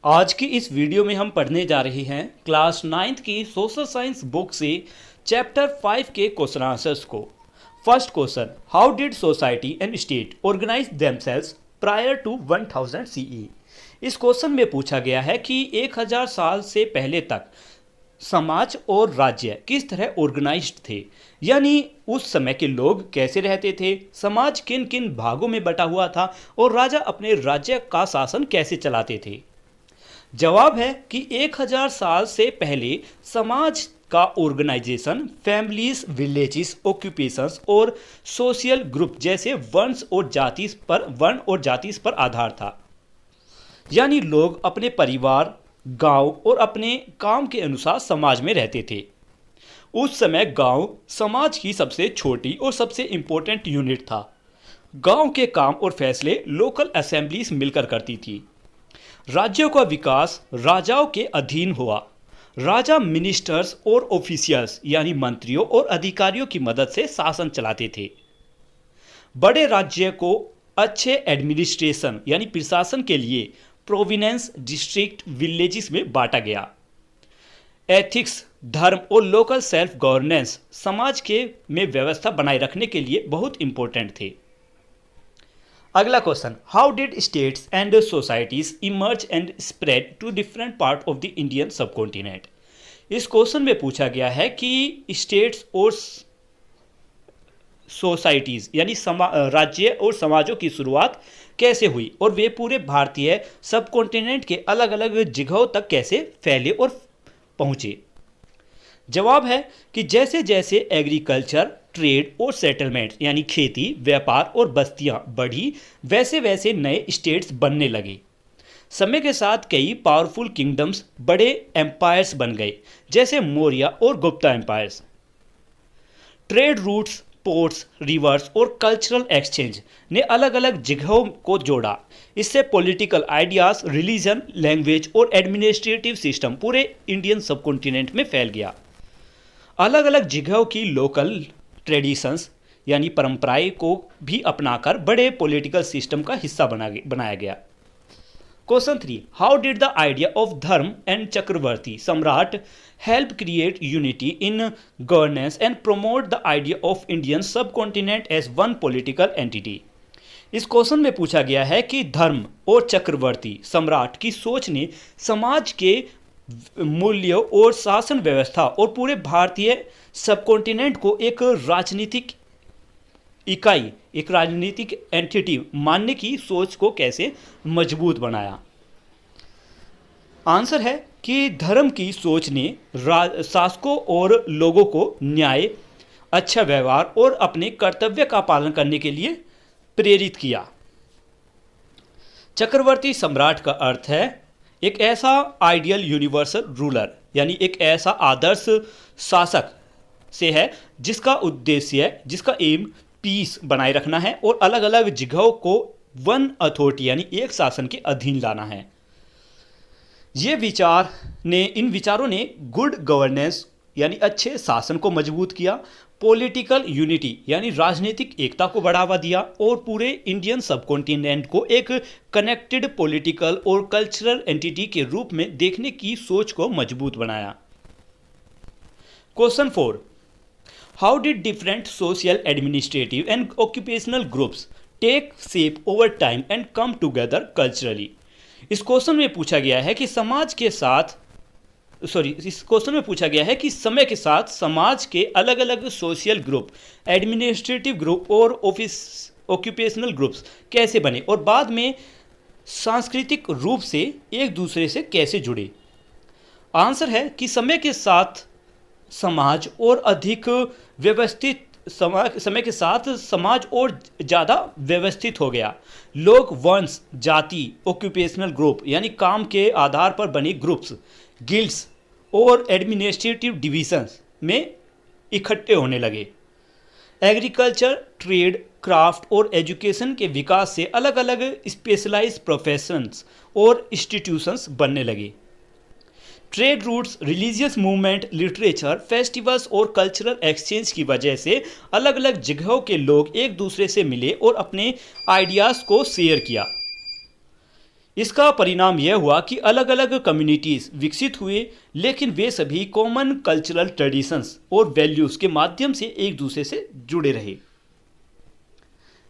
आज की इस वीडियो में हम पढ़ने जा रहे हैं क्लास 9th की सोशल साइंस बुक से चैप्टर 5 के क्वेश्चन आंसर्स को। First question, how did society and state organise themselves prior to 1000 CE. इस क्वेश्चन में पूछा गया है कि 1000 साल से पहले तक समाज और राज्य किस तरह ऑर्गेनाइज्ड थे, यानी उस समय के लोग कैसे रहते थे, समाज किन किन भागों में बटा हुआ था और राजा अपने राज्य का शासन कैसे चलाते थे। जवाब है कि 1000 साल से पहले समाज का ऑर्गेनाइजेशन फैमिलीज, विलेजेस, ऑक्यूपेशंस और सोशल ग्रुप जैसे वर्ण और जाति पर आधार था। यानी लोग अपने परिवार, गांव और अपने काम के अनुसार समाज में रहते थे। उस समय गांव समाज की सबसे छोटी और सबसे इंपॉर्टेंट यूनिट था। गांव के काम और फैसले लोकल असेंबलीज मिलकर करती थी। राज्यों का विकास राजाओं के अधीन हुआ। राजा मिनिस्टर्स और ऑफिशियल्स यानी मंत्रियों और अधिकारियों की मदद से शासन चलाते थे। बड़े राज्य को अच्छे एडमिनिस्ट्रेशन यानी प्रशासन के लिए प्रोविनेंस, डिस्ट्रिक्ट, विलेजेस में बांटा गया। एथिक्स, धर्म और लोकल सेल्फ गवर्नेंस समाज के में व्यवस्था बनाए रखने के लिए बहुत इंपॉर्टेंट थे। अगला question, how did states and societies emerge and spread to different part of the Indian subcontinent. इस क्वेश्चन में पूछा गया है कि स्टेट्स और सोसाइटीज यानी राज्य और समाजों की शुरुआत कैसे हुई और वे पूरे भारतीय सबकॉन्टिनेंट के अलग अलग जगहों तक कैसे फैले और पहुंचे। जवाब है कि जैसे जैसे एग्रीकल्चर, ट्रेड और सेटलमेंट यानी खेती, व्यापार और बस्तियां बढ़ी, वैसे वैसे नए स्टेट्स बनने लगे। समय के साथ कई पावरफुल किंगडम्स, बड़े एम्पायर्स बन गए, जैसे मौर्य और Gupta empires. Trade routes, ports, rivers और कल्चरल एक्सचेंज ने अलग अलग जगहों को जोड़ा। इससे पॉलिटिकल आइडियाज, रिलीजन, लैंग्वेज और एडमिनिस्ट्रेटिव सिस्टम पूरे इंडियन सबकॉन्टिनेंट में फैल गया। अलग अलग जगहों की लोकल ट्रेडिशंस यानी परंपराएं को भी अपनाकर बड़े पॉलिटिकल सिस्टम का हिस्सा बनाया गया। Question 3, how did the idea of dharma and chakravarti samrat help create unity in governance and promote the idea of Indian subcontinent as one political entity. इस क्वेश्चन में पूछा गया है कि धर्म और चक्रवर्ती सम्राट की सोच ने समाज के मूल्यों और शासन व्यवस्था और पूरे भारतीय सबकॉन्टिनेंट को एक राजनीतिक इकाई, एक राजनीतिक एंटिटी मानने की सोच को कैसे मजबूत बनाया। आंसर है कि धर्म की सोच ने शासकों और लोगों को न्याय, अच्छा व्यवहार और अपने कर्तव्य का पालन करने के लिए प्रेरित किया। चक्रवर्ती सम्राट का अर्थ है एक ऐसा आइडियल यूनिवर्सल रूलर यानी एक ऐसा आदर्श शासक से है जिसका एम पीस बनाए रखना है और अलग अलग जगहों को वन अथॉरिटी यानी एक शासन के अधीन लाना है। इन विचारों ने गुड गवर्नेंस यानी अच्छे शासन को मजबूत किया, पॉलिटिकल यूनिटी यानी राजनीतिक एकता को बढ़ावा दिया और पूरे इंडियन सबकॉन्टिनेंट को एक कनेक्टेड पॉलिटिकल और कल्चरल एंटिटी के रूप में देखने की सोच को मजबूत बनाया। Question 4, how did different social, administrative and occupational groups take shape over time and come together culturally. इस क्वेश्चन में पूछा गया है कि समय के साथ समाज के अलग अलग सोशल ग्रुप, एडमिनिस्ट्रेटिव ग्रुप और ऑक्यूपेशनल ग्रुप्स कैसे बने और बाद में सांस्कृतिक रूप से एक दूसरे से कैसे जुड़े। आंसर है कि समय के साथ समाज और ज़्यादा व्यवस्थित हो गया। लोग वंश, जाति, ऑक्यूपेशनल ग्रुप यानी काम के आधार पर बनी ग्रुप्स, गिल्ड्स और एडमिनिस्ट्रेटिव डिविजन्स में इकट्ठे होने लगे। एग्रीकल्चर, ट्रेड, क्राफ्ट और एजुकेशन के विकास से अलग अलग स्पेशलाइज्ड प्रोफेशंस और इंस्टीट्यूशंस बनने लगे। Trade routes, religious movement, literature, festivals और कल्चरल एक्सचेंज की वजह से अलग अलग जगहों के लोग एक दूसरे से मिले और अपने आइडियाज़ को शेयर किया। इसका परिणाम यह हुआ कि अलग अलग कम्युनिटीज विकसित हुए, लेकिन वे सभी कॉमन कल्चरल ट्रेडिशंस और वैल्यूज के माध्यम से एक दूसरे से जुड़े रहे।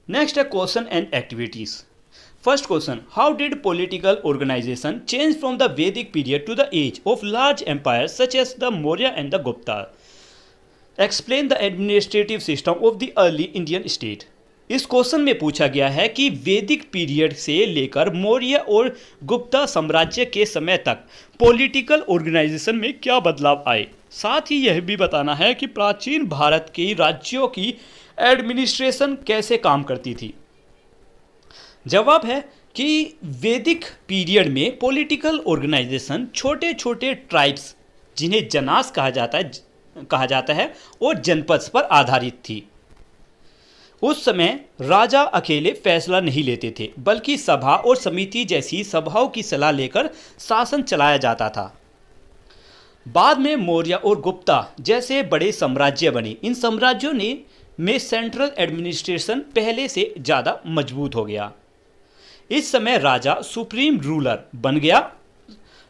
नेक्स्ट है question and activities. First question, how did political organisation change from the Vedic period to the age of large empire such as the Maurya and the Gupta? Explain the administrative system of the early Indian state. इस question में पूछा गया है कि वैदिक period से लेकर मौर्य और गुप्ता साम्राज्य के समय तक पॉलिटिकल ऑर्गेनाइजेशन में क्या बदलाव आए। साथ ही यह भी बताना है कि प्राचीन भारत के राज्यों की एडमिनिस्ट्रेशन कैसे काम करती थी। जवाब है कि वैदिक पीरियड में पॉलिटिकल ऑर्गेनाइजेशन छोटे छोटे ट्राइब्स, जिन्हें जनास कहा जाता है और जनपद पर आधारित थी। उस समय राजा अकेले फैसला नहीं लेते थे, बल्कि सभा और समिति जैसी सभाओं की सलाह लेकर शासन चलाया जाता था। बाद में मौर्य और गुप्ता जैसे बड़े साम्राज्य बने। इन साम्राज्यों में सेंट्रल एडमिनिस्ट्रेशन पहले से ज़्यादा मजबूत हो गया। इस समय राजा सुप्रीम रूलर बन गया।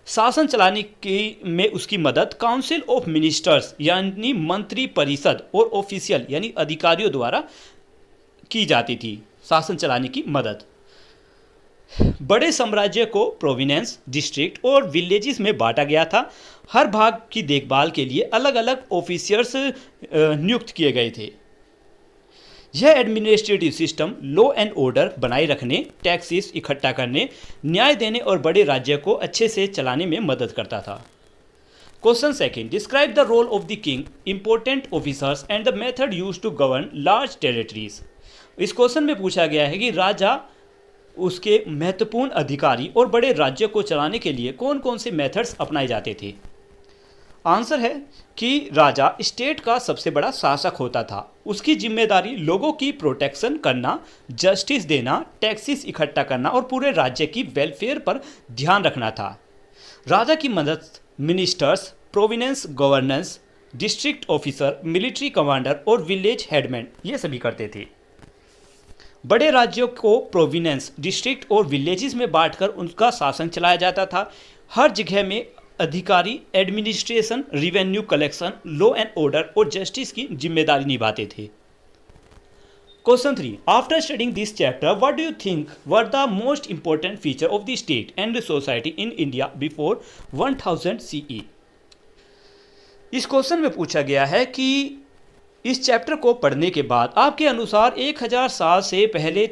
शासन चलाने की में उसकी मदद काउंसिल ऑफ मिनिस्टर्स यानी मंत्री परिषद और ऑफिशियल यानी अधिकारियों द्वारा की जाती थी। शासन चलाने की मदद बड़े साम्राज्य को प्रोविनेंस, डिस्ट्रिक्ट और विलेजेस में बांटा गया था। हर भाग की देखभाल के लिए अलग अलग ऑफिसर्स नियुक्त किए गए थे। यह administrative system law and order बनाए रखने, टैक्सेस इकट्ठा करने, न्याय देने और बड़े राज्य को अच्छे से चलाने में मदद करता था। Question second, describe the role of the king, important officers and the method used to govern large territories. इस क्वेश्चन में पूछा गया है कि राजा, उसके महत्वपूर्ण अधिकारी और बड़े राज्य को चलाने के लिए कौन कौन से मेथड्स अपनाए जाते थे। आंसर है कि राजा स्टेट का सबसे बड़ा शासक होता था। उसकी जिम्मेदारी लोगों की प्रोटेक्शन करना, जस्टिस देना, टैक्सेस इकट्ठा करना और पूरे राज्य की वेलफेयर पर ध्यान रखना था। राजा की मदद ministers, provenance governance, district officer, military commander और विलेज हेडमैन ये सभी करते थे। बड़े राज्यों को प्रोविनेंस, डिस्ट्रिक्ट और विलेजेस में बांटकर उनका शासन चलाया जाता था। हर जगह में अधिकारी administration, revenue collection, law and order और जस्टिस की जिम्मेदारी निभाते थे। Question 3, after studying this chapter what do you think were the most important feature of the state and the society in India before 1000 CE? इस question में पूछा गया है कि इस चैप्टर को पढ़ने के बाद आपके अनुसार 1000 साल से पहले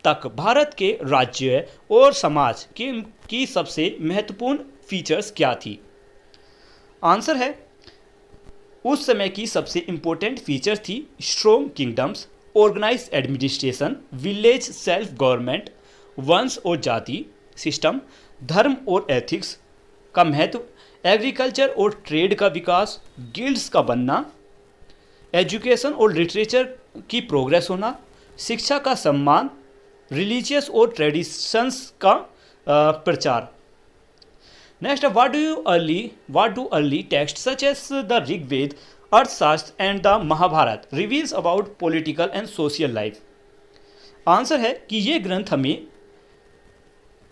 तक भारत के राज्य और समाज की सबसे महत्वपूर्ण फीचर्स क्या थी। आंसर है, उस समय की सबसे इंपॉर्टेंट फीचर थी strong kingdoms, organise administration, village self government, वंश और जाति सिस्टम, धर्म और एथिक्स का महत्व, एग्रीकल्चर और ट्रेड का विकास, गिल्ड्स का बनना, एजुकेशन और लिटरेचर की प्रोग्रेस होना, शिक्षा का सम्मान, रिलीजियस और ट्रेडिशंस का प्रचार। Next, what do early text such as the Rigveda, Arthashastra and the Mahabharata reveals about political and social life? Answer है कि ये ग्रंथ हमें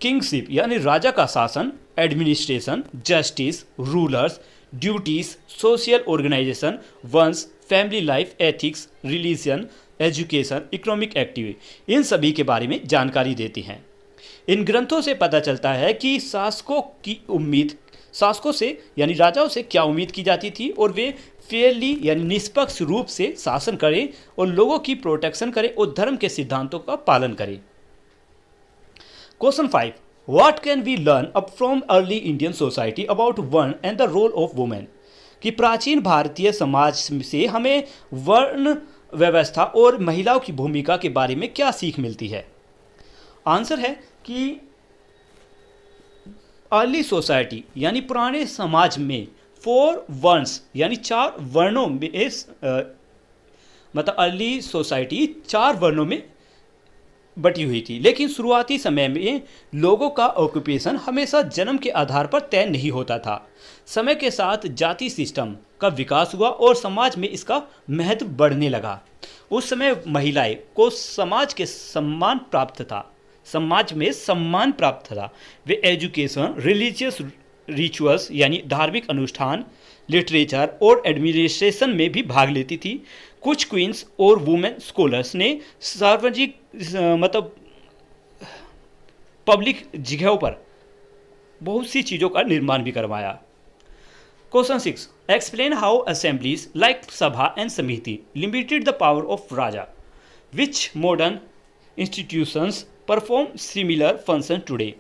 किंगशिप यानी राजा का शासन, administration, justice, rulers, duties, social organisation, वंश, family life, ethics, religion, education, economic activity इन सभी के बारे में जानकारी देते हैं। इन ग्रंथों से पता चलता है कि शासकों से यानी राजाओं से क्या उम्मीद की जाती थी और वे फेयरली यानी निष्पक्ष रूप से शासन करें और लोगों की प्रोटेक्शन करें और धर्म के सिद्धांतों का पालन करें। Question 5, what can we learn up from early Indian society about varna and the role of women? कि प्राचीन भारतीय समाज से हमें वर्ण व्यवस्था और महिलाओं की भूमिका के बारे में क्या सीख मिलती है? आंसर है कि अर्ली सोसाइटी यानी पुराने समाज में 4 वर्न्स यानी 4 वर्णों में मतलब अर्ली सोसाइटी 4 वर्णों में बटी हुई थी। लेकिन शुरुआती समय में लोगों का ऑक्यूपेशन हमेशा जन्म के आधार पर तय नहीं होता था। समय के साथ जाति सिस्टम का विकास हुआ और समाज में इसका महत्व बढ़ने लगा। उस समय महिलाएं को समाज के सम्मान प्राप्त था। समाज में सम्मान प्राप्त था। वे एजुकेशन, रिलीजियस रिचुअल्स यानी धार्मिक अनुष्ठान, लिटरेचर और एडमिनिस्ट्रेशन में भी भाग लेती थी। कुछ क्वींस और वुमेन स्कॉलर्स ने सार्वजनिक मतलब पब्लिक जगहों पर बहुत सी चीज़ों का निर्माण भी करवाया। Question 6, explain how assemblies like सभा एंड समिति limited the power of Raja, which modern institutions perform similar function today.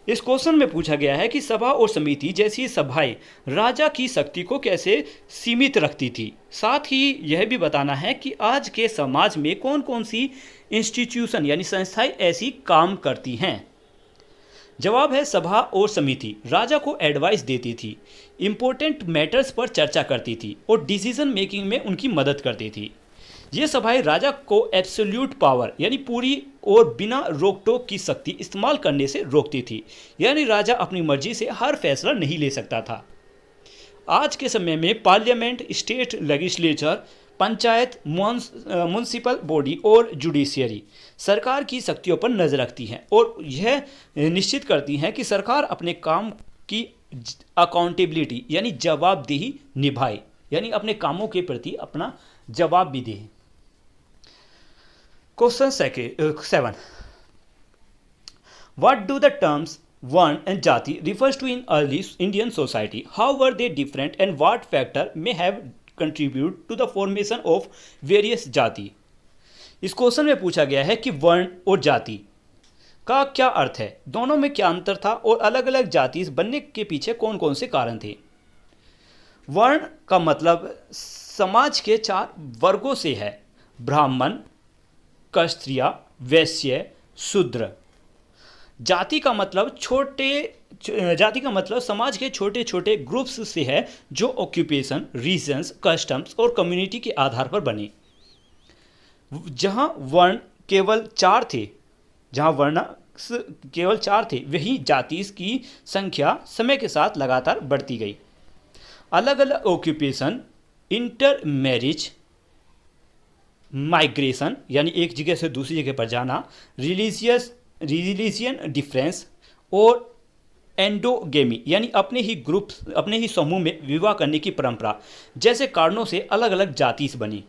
इस क्वेश्चन में पूछा गया है कि सभा और समिति जैसी सभाएं राजा की शक्ति को कैसे सीमित रखती थी। साथ ही यह भी बताना है कि आज के समाज में कौन कौन सी इंस्टीट्यूशन यानी संस्थाएं ऐसी काम करती हैं। जवाब है सभा और समिति राजा को एडवाइस देती थी, इम्पोर्टेंट मैटर्स पर चर्चा करती थी और डिसीजन मेकिंग में उनकी मदद करती थी। ये सभाएं राजा को एब्सोल्यूट पावर यानी पूरी और बिना रोक टोक की शक्ति इस्तेमाल करने से रोकती थी, यानी राजा अपनी मर्जी से हर फैसला नहीं ले सकता था। आज के समय में parliament, state legislature, panchayat, municipal body और जुडिशियरी सरकार की शक्तियों पर नजर रखती हैं और यह निश्चित करती हैं कि सरकार अपने काम की अकाउंटेबिलिटी यानी जवाबदेही निभाए, यानी अपने कामों के प्रति अपना जवाब भी दे। Question 7, what do the terms varna and jati refers to in early Indian society? How were they different and what factor may have contributed to the formation of various जाति? इस क्वेश्चन में पूछा गया है कि वर्ण और जाति का क्या अर्थ है, दोनों में क्या अंतर था और अलग अलग जाति बनने के पीछे कौन कौन से कारण थे। वर्ण का मतलब समाज के 4 वर्गों से है, ब्राह्मण, क्षत्रिय, वैश्य, शूद्र। जाति का मतलब समाज के छोटे छोटे ग्रुप्स से है जो ऑक्यूपेशन, रीजन्स, कस्टम्स और कम्युनिटी के आधार पर बने। जहां वर्ण केवल 4 थे, वहीं जाति की संख्या समय के साथ लगातार बढ़ती गई। अलग अलग ऑक्यूपेशन, इंटर मैरिज, माइग्रेशन यानी एक जगह से दूसरी जगह पर जाना, रिलीजियन डिफरेंस और एंडोगेमी यानी अपने ही समूह में विवाह करने की परंपरा जैसे कारणों से अलग अलग जाति बनी।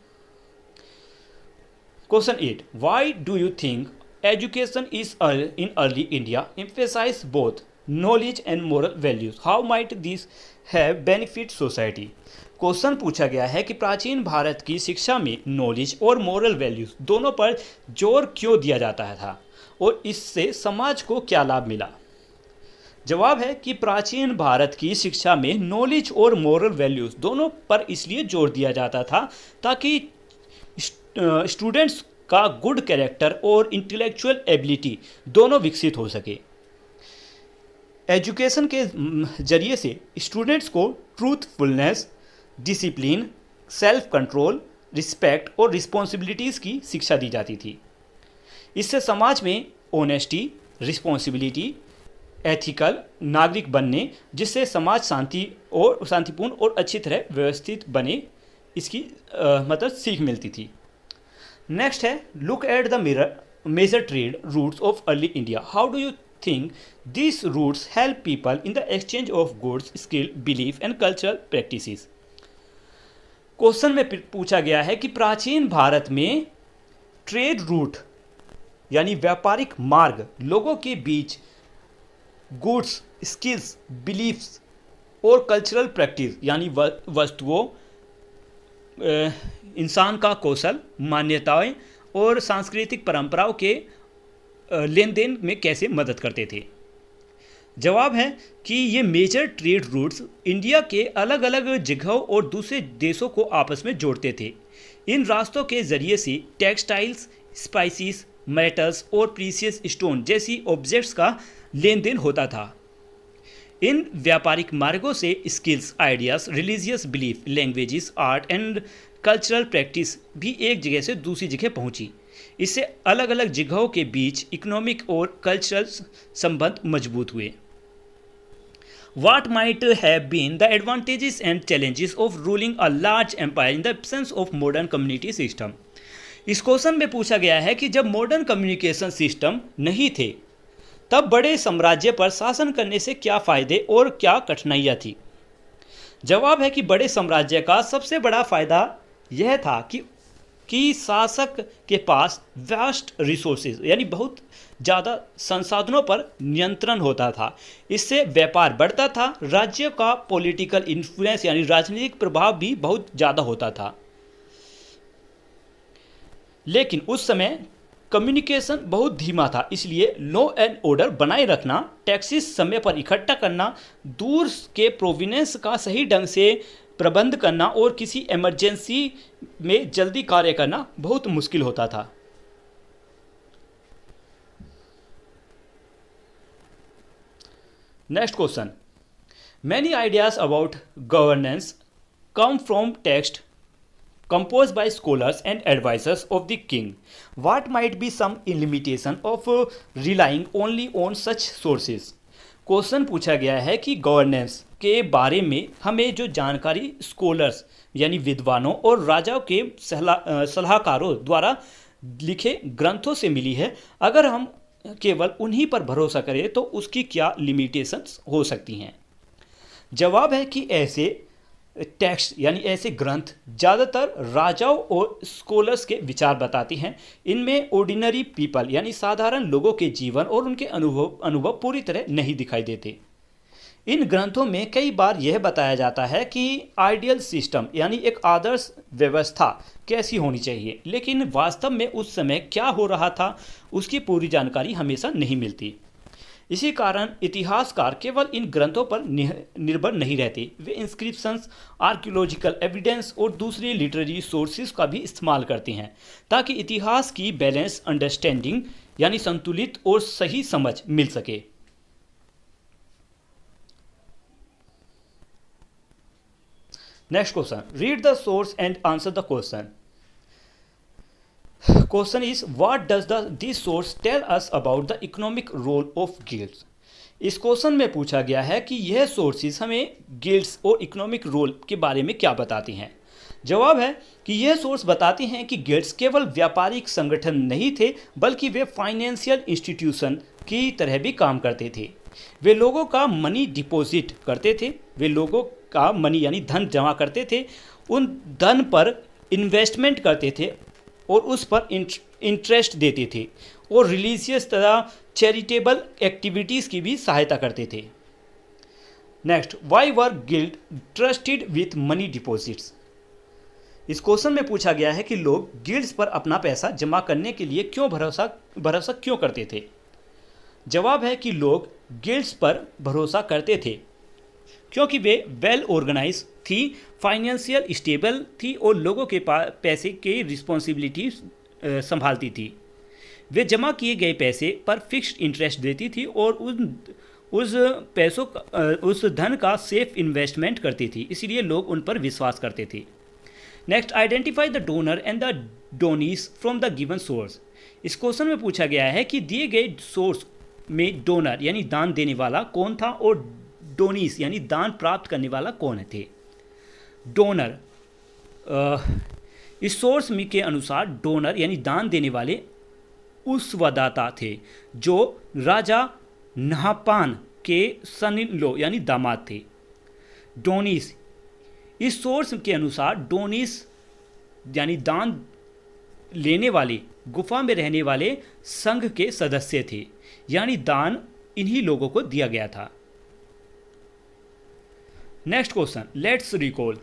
Question 8, why do you think education is in early India emphasise both knowledge and moral values? How might this have benefit society? Question पूछा गया है कि प्राचीन भारत की शिक्षा में नॉलेज और मोरल वैल्यूज दोनों पर जोर क्यों दिया जाता था और इससे समाज को क्या लाभ मिला। जवाब है कि प्राचीन भारत की शिक्षा में नॉलेज और मोरल वैल्यूज दोनों पर इसलिए जोर दिया जाता था ताकि स्टूडेंट्स का गुड कैरेक्टर और इंटेलेक्चुअल एबिलिटी दोनों विकसित हो सके। एजुकेशन के जरिए से स्टूडेंट्स को truthfulness, discipline, self control, respect और रिस्पॉन्सिबिलिटीज़ की शिक्षा दी जाती थी। इससे समाज में ऑनेस्टी, रिस्पॉन्सिबिलिटी, एथिकल नागरिक बनने जिससे समाज शांतिपूर्ण और अच्छी तरह व्यवस्थित बने, इसकी मतलब सीख मिलती थी। नेक्स्ट है, look at the major trade routes of early India. How do you think this routes help people in the exchange of goods, skill, belief and cultural practices? Question में पूछा गया है कि प्राचीन भारत में ट्रेड रूट यानी व्यापारिक मार्ग लोगों के बीच गुड्स, स्किल्स, बिलीफ्स और कल्चरल प्रैक्टिस यानी वस्तुओं, इंसान का कौशल, मान्यताएं और सांस्कृतिक परंपराओं के लेन देन में कैसे मदद करते थे। जवाब है कि ये मेजर ट्रेड रूट्स इंडिया के अलग अलग जगहों और दूसरे देशों को आपस में जोड़ते थे। इन रास्तों के जरिए से टेक्सटाइल्स, स्पाइसेस, मेटल्स और प्रीशियस स्टोन जैसी ऑब्जेक्ट्स का लेन देन होता था। इन व्यापारिक मार्गों से skills, ideas, religious belief, languages, art and cultural practice भी एक जगह से दूसरी जगह पहुंची। इससे अलग अलग जगहों के बीच इकोनॉमिक और कल्चरल संबंध मजबूत हुए। What might have been the advantages and challenges of ruling a large empire in the absence of modern community system? इस क्वेश्चन में पूछा गया है कि जब मॉडर्न कम्युनिकेशन सिस्टम नहीं थे तब बड़े साम्राज्य पर शासन करने से क्या फायदे और क्या कठिनाइयाँ थी। जवाब है कि बड़े साम्राज्य का सबसे बड़ा फायदा यह था कि शासक के पास वास्ट रिसोर्सेज यानी बहुत ज़्यादा संसाधनों पर नियंत्रण होता था। इससे व्यापार बढ़ता था, राज्य का पॉलिटिकल इन्फ्लुएंस यानी राजनीतिक प्रभाव भी बहुत ज़्यादा होता था। लेकिन उस समय कम्युनिकेशन बहुत धीमा था, इसलिए लॉ एंड ऑर्डर बनाए रखना, टैक्सेस समय पर इकट्ठा करना, दूर के प्रोविनेंस का सही ढंग से प्रबंध करना और किसी इमरजेंसी में जल्दी कार्य करना बहुत मुश्किल होता था। Next question, many ideas about governance come from text composed by scholars and advisors of the king. What might be some limitation of relying only on such sources? Question पूछा गया है कि गवर्नेंस के बारे में हमें जो जानकारी स्कॉलर्स यानी विद्वानों और राजाओं के सलाहकारों द्वारा लिखे ग्रंथों से मिली है, अगर हम केवल उन्हीं पर भरोसा करें तो उसकी क्या लिमिटेशंस हो सकती हैं। जवाब है कि ऐसे टेक्स्ट यानी ऐसे ग्रंथ ज़्यादातर राजाओं और स्कॉलर्स के विचार बताती हैं। इनमें ऑर्डिनरी पीपल यानी साधारण लोगों के जीवन और उनके अनुभव पूरी तरह नहीं दिखाई देते। इन ग्रंथों में कई बार यह बताया जाता है कि आइडियल सिस्टम यानी एक आदर्श व्यवस्था कैसी होनी चाहिए, लेकिन वास्तव में उस समय क्या हो रहा था उसकी पूरी जानकारी हमेशा नहीं मिलती। इसी कारण इतिहासकार केवल इन ग्रंथों पर निर्भर नहीं रहते, वे इंस्क्रिप्शंस, आर्कियोलॉजिकल एविडेंस और दूसरी लिटरेरी सोर्सेज का भी इस्तेमाल करते हैं ताकि इतिहास की बैलेंस अंडरस्टैंडिंग यानी संतुलित और सही समझ मिल सके। Next question, read the source and answer the question. Question is, what does this source tell us about the economic role of guilds? इस क्वेश्चन में पूछा गया है कि यह सोर्सेज हमें गिल्ड्स और इकोनॉमिक रोल के बारे में क्या बताती हैं। जवाब है कि यह सोर्स बताती हैं कि गिल्ड्स केवल व्यापारिक संगठन नहीं थे, बल्कि वे फाइनेंशियल इंस्टीट्यूशन की तरह भी काम करते थे। वे लोगों का मनी डिपॉजिट करते थे, वे लोगों का मनी यानी धन जमा करते थे, उन धन पर इन्वेस्टमेंट करते थे और उस पर इंटरेस्ट देते थे और रिलीजियस तथा चैरिटेबल एक्टिविटीज़ की भी सहायता करते थे। Next, why were guild trusted with money deposits? इस क्वेश्चन में पूछा गया है कि लोग गिल्ड्स पर अपना पैसा जमा करने के लिए क्यों भरोसा क्यों करते थे। जवाब है कि लोग गिल्ड्स पर भरोसा करते थे क्योंकि वे वेल ऑर्गेनाइज थी, फाइनेंशियल स्टेबल थी और लोगों के पास पैसे की रिस्पॉन्सिबिलिटी संभालती थी। वे जमा किए गए पैसे पर फिक्स्ड इंटरेस्ट देती थी और उस धन का सेफ इन्वेस्टमेंट करती थी, इसलिए लोग उन पर विश्वास करते थे। Next, identify the donor and the donees from the given source. इस क्वेश्चन में पूछा गया है कि दिए गए सोर्स में डोनर यानी दान देने वाला कौन था और डोनीस यानी दान प्राप्त करने वाला कौन थे। डोनर, इस सोर्स में के अनुसार डोनर यानी दान देने वाले उस वदाता थे जो राजा नहापान के सन इन लॉ यानी दामाद थे। डोनीस, इस सोर्स के अनुसार डोनीस यानी दान लेने वाले गुफा में रहने वाले संघ के सदस्य थे, यानी दान इन्हीं लोगों को दिया गया था। Next question, let's recall.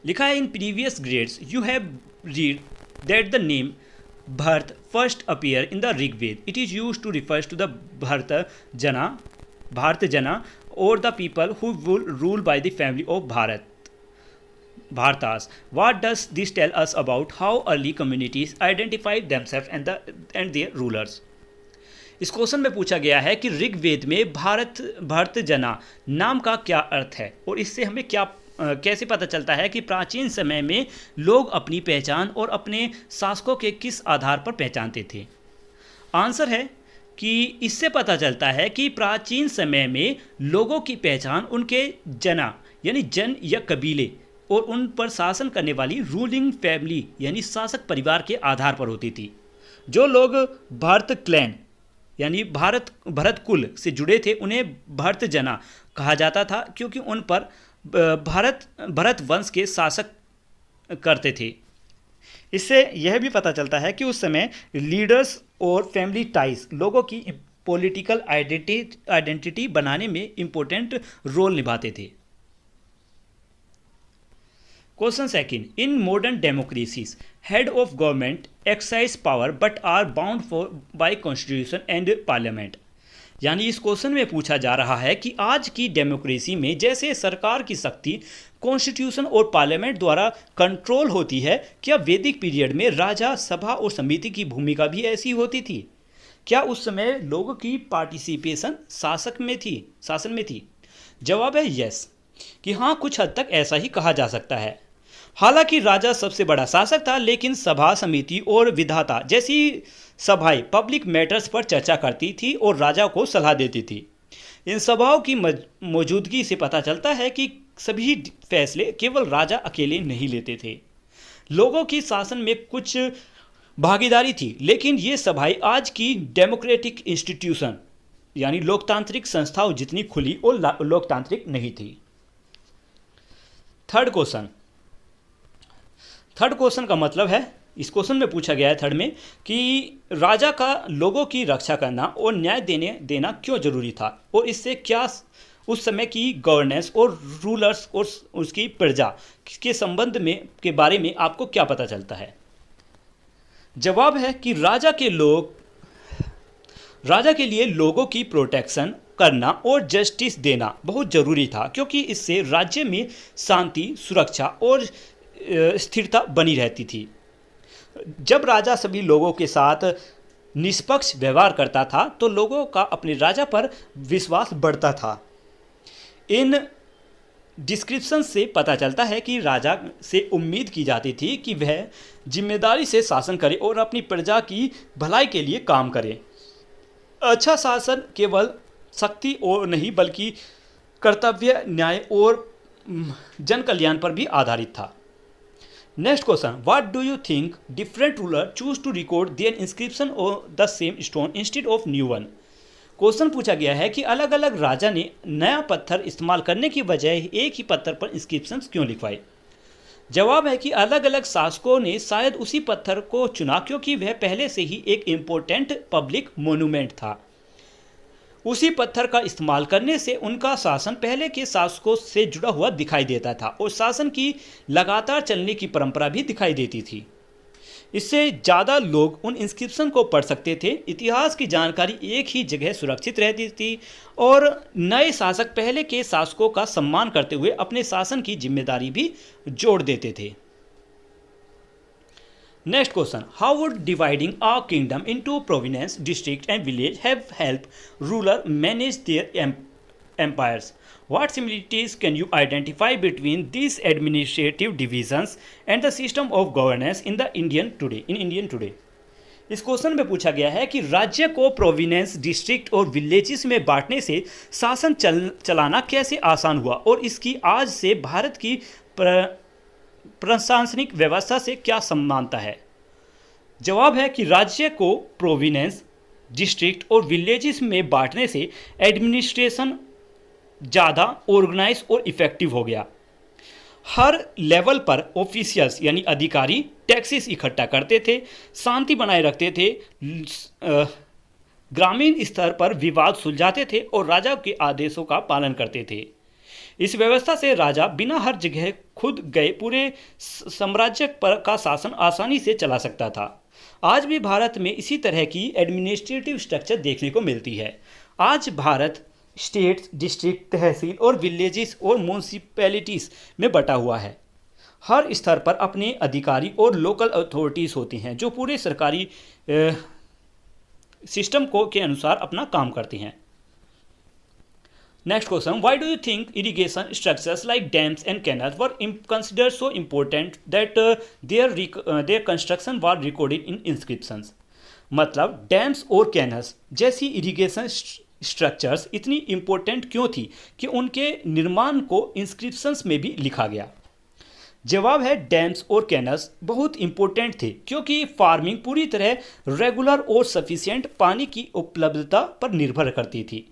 लिखा है, in previous grades you have read that the name Bharat first appear in the Rigveda. It is used to refers to the Bharata jana और the people who will rule by the family of Bhartas. What does this tell us about how early communities identified themselves and their rulers? इस question में पूछा गया है कि ऋग्वेद में भारत जना नाम का क्या अर्थ है और इससे हमें कैसे पता चलता है कि प्राचीन समय में लोग अपनी पहचान और अपने शासकों के किस आधार पर पहचानते थे। आंसर है कि इससे पता चलता है कि प्राचीन समय में लोगों की पहचान उनके जना यानी जन या कबीले और उन पर शासन करने वाली रूलिंग फैमिली यानी शासक परिवार के आधार पर होती थी। जो लोग भरत क्लैन यानी भरत कुल से जुड़े थे उन्हें भरत जना कहा जाता था, क्योंकि उन पर भरत वंश के शासक करते थे। इससे यह भी पता चलता है कि उस समय लीडर्स और फैमिली टाइज लोगों की पॉलिटिकल आइडेंटिटी बनाने में इंपॉर्टेंट रोल निभाते थे। Question second, in modern democracies head of government exercise power but are bound for by constitution and parliament. यानी इस क्वेश्चन में पूछा जा रहा है कि आज की डेमोक्रेसी में जैसे सरकार की शक्ति कॉन्स्टिट्यूशन और पार्लियामेंट द्वारा कंट्रोल होती है, क्या वैदिक पीरियड में राजा, सभा और समिति की भूमिका भी ऐसी होती थी? क्या उस समय लोगों की पार्टिसिपेशन शासन में थी? जवाब है यस, कि हाँ, कुछ हद तक ऐसा ही कहा जा सकता है। हालांकि राजा सबसे बड़ा शासक था, लेकिन सभा, समिति और विधाता जैसी सभाएं पब्लिक मैटर्स पर चर्चा करती थी और राजा को सलाह देती थी। इन सभाओं की मौजूदगी से पता चलता है कि सभी फैसले केवल राजा अकेले नहीं लेते थे। लोगों की शासन में कुछ भागीदारी थी, लेकिन ये सभाएं आज की डेमोक्रेटिक इंस्टीट्यूशन यानी लोकतांत्रिक संस्थाओं जितनी खुली और लोकतांत्रिक नहीं थी। थर्ड क्वेश्चन का मतलब है, इस क्वेश्चन में पूछा गया है थर्ड में कि राजा का लोगों की रक्षा करना और न्याय देना क्यों जरूरी था, और इससे क्या उस समय की गवर्नेंस और रूलर्स और उसकी प्रजा के संबंध में के बारे में आपको क्या पता चलता है? जवाब है कि राजा के लिए लोगों की प्रोटेक्शन करना और जस्टिस देना बहुत जरूरी था, क्योंकि इससे राज्य में शांति, सुरक्षा और स्थिरता बनी रहती थी। जब राजा सभी लोगों के साथ निष्पक्ष व्यवहार करता था तो लोगों का अपने राजा पर विश्वास बढ़ता था। इन डिस्क्रिप्शन से पता चलता है कि राजा से उम्मीद की जाती थी कि वह जिम्मेदारी से शासन करे और अपनी प्रजा की भलाई के लिए काम करे। अच्छा शासन केवल शक्ति और नहीं बल्कि कर्तव्य, न्याय और जन कल्याण पर भी आधारित था। Next question, what do you think different ruler choose to record their inscription on the same stone instead of new one. Question पूछा गया है कि अलग अलग राजा ने नया पत्थर इस्तेमाल करने की बजाय एक ही पत्थर पर इंस्क्रिप्शंस क्यों लिखवाए? जवाब है कि अलग अलग शासकों ने शायद उसी पत्थर को चुना क्योंकि वह पहले से ही एक इम्पोर्टेंट पब्लिक मोन्यूमेंट था। उसी पत्थर का इस्तेमाल करने से उनका शासन पहले के शासकों से जुड़ा हुआ दिखाई देता था और शासन की लगातार चलने की परंपरा भी दिखाई देती थी। इससे ज़्यादा लोग उन इंस्क्रिप्शन को पढ़ सकते थे, इतिहास की जानकारी एक ही जगह सुरक्षित रहती थी और नए शासक पहले के शासकों का सम्मान करते हुए अपने शासन की जिम्मेदारी भी जोड़ देते थे। Next question, how would dividing a kingdom into province, district and village have help ruler manage their empires? What similarities can you identify between these administrative divisions and the system of governance in Indian today? इस question में पूछा गया है कि राज्य को province, district और villages में बांटने से शासन चलाना कैसे आसान हुआ और इसकी आज से भारत की प्रशासनिक व्यवस्था से क्या समानता है? जवाब है कि राज्य को प्रोविंस, डिस्ट्रिक्ट और विलेजेस में बांटने से एडमिनिस्ट्रेशन ज़्यादा ऑर्गेनाइज और इफ़ेक्टिव हो गया। हर लेवल पर ऑफिशियल्स यानी अधिकारी टैक्सेस इकट्ठा करते थे, शांति बनाए रखते थे, ग्रामीण स्तर पर विवाद सुलझाते थे और राजा के आदेशों का पालन करते थे। इस व्यवस्था से राजा बिना हर जगह खुद गए पूरे साम्राज्य पर का शासन आसानी से चला सकता था। आज भी भारत में इसी तरह की एडमिनिस्ट्रेटिव स्ट्रक्चर देखने को मिलती है। आज भारत स्टेट्स, डिस्ट्रिक्ट, तहसील और विलेजेस और म्यूनसिपैलिटीज़ में बटा हुआ है। हर स्तर पर अपने अधिकारी और लोकल अथॉरिटीज़ होती हैं जो पूरे सरकारी सिस्टम के अनुसार अपना काम करती हैं। Next question, why do you think irrigation structures like dams and canals were considered so important that there construction were recorded in inscriptions? मतलब डैम्स और कैनल्स जैसी इरिगेशन स्ट्रक्चर्स इतनी इम्पोर्टेंट क्यों थी कि उनके निर्माण को इंस्क्रिप्शंस में भी लिखा गया? जवाब है डैम्स और कैनल्स बहुत इंपॉर्टेंट थे क्योंकि फार्मिंग पूरी तरह रेगुलर और सफिशिएंट पानी की उपलब्धता पर निर्भर करती थी।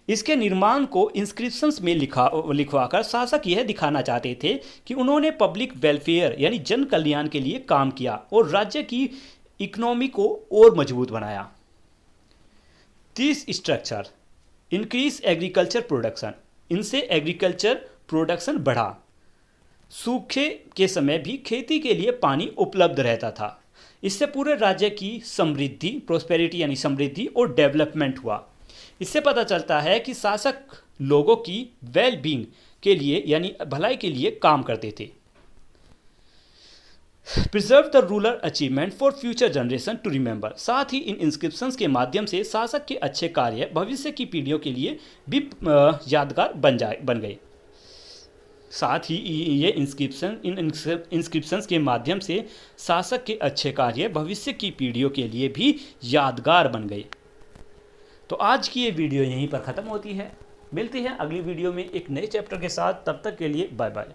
इसके निर्माण को इंस्क्रिप्शंस में लिखवाकर शासक यह दिखाना चाहते थे कि उन्होंने पब्लिक वेलफेयर यानी जन कल्याण के लिए काम किया और राज्य की इकोनॉमी को और मजबूत बनाया। 30 स्ट्रक्चर इंक्रीज एग्रीकल्चर प्रोडक्शन, इनसे एग्रीकल्चर प्रोडक्शन बढ़ा। सूखे के समय भी खेती के लिए पानी उपलब्ध रहता था। इससे पूरे राज्य की समृद्धि, प्रोस्पेरिटी यानी समृद्धि और डेवलपमेंट हुआ। इससे पता चलता है कि शासक लोगों की वेल बीइंग के लिए यानी भलाई के लिए काम करते थे। Preserve the rural achievement for future generation to remember, साथ ही इन इंस्क्रिप्शंस के माध्यम से शासक के अच्छे कार्य भविष्य की पीढ़ियों के लिए भी यादगार बन गए। साथ ही ये इंस्क्रिप्शंस के माध्यम से शासक के अच्छे कार्य भविष्य की पीढ़ियों के लिए भी यादगार बन गए। तो आज की ये वीडियो यहीं पर ख़त्म होती है। मिलते हैं अगली वीडियो में एक नए चैप्टर के साथ। तब तक के लिए बाय बाय।